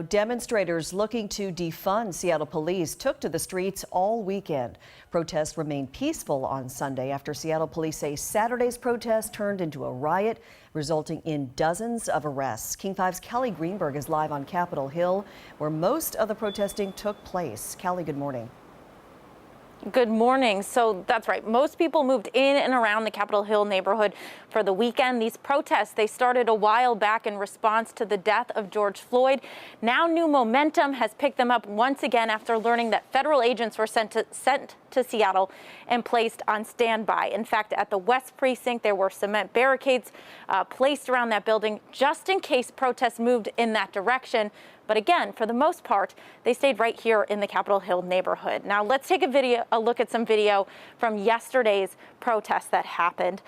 Demonstrators looking to defund Seattle police took to the streets all weekend. Protests remained peaceful on Sunday after Seattle police say Saturday's protest turned into a riot, resulting in dozens of arrests. King 5's Kelly Greenberg is live on Capitol Hill, where most of the protesting took place. Kelly, good morning. Good morning. So that's right. Most people moved in and around the Capitol Hill neighborhood for the weekend. These protests, they started a while back in response to the death of George Floyd. Now new momentum has picked them up once again after learning that federal agents were sent to Seattle and placed on standby. In fact, at the West Precinct, there were cement barricades placed around that building just in case protests moved in that direction. But again, for the most part, they stayed right here in the Capitol Hill neighborhood. Now let's take a look at some video from yesterday's protest that happened.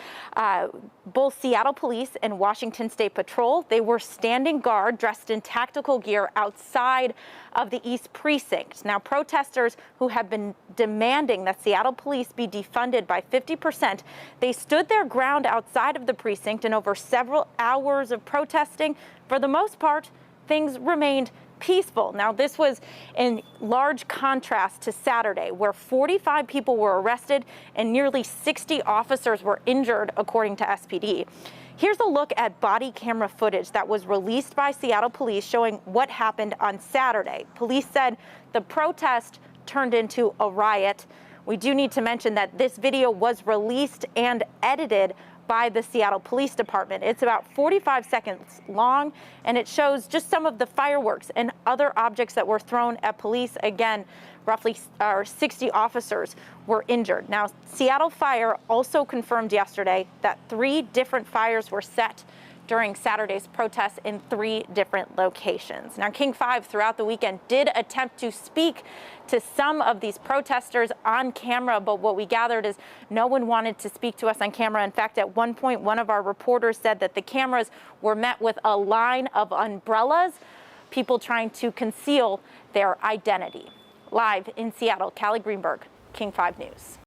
Both Seattle Police and Washington State Patrol, they were standing guard dressed in tactical gear outside of the East Precinct. Now protesters who have been demanding that Seattle Police be defunded by 50%, they stood their ground outside of the precinct, and over several hours of protesting, for the most part, things remained peaceful. Now, this was in large contrast to Saturday, where 45 people were arrested and nearly 60 officers were injured, according to SPD. Here's a look at body camera footage that was released by Seattle Police showing what happened on Saturday. Police said the protest turned into a riot. We do need to mention that this video was released and edited by the Seattle Police Department. It's about 45 seconds long, and it shows just some of the fireworks and other objects that were thrown at police. Again, roughly 60 officers were injured. Now, Seattle Fire also confirmed yesterday that 3 different fires were set during Saturday's protests in 3 different locations. Now, King 5 throughout the weekend did attempt to speak to some of these protesters on camera, but what we gathered is no one wanted to speak to us on camera. In fact, at one point, one of our reporters said that the cameras were met with a line of umbrellas, people trying to conceal their identity. Live in Seattle, Kelly Greenberg, King 5 News.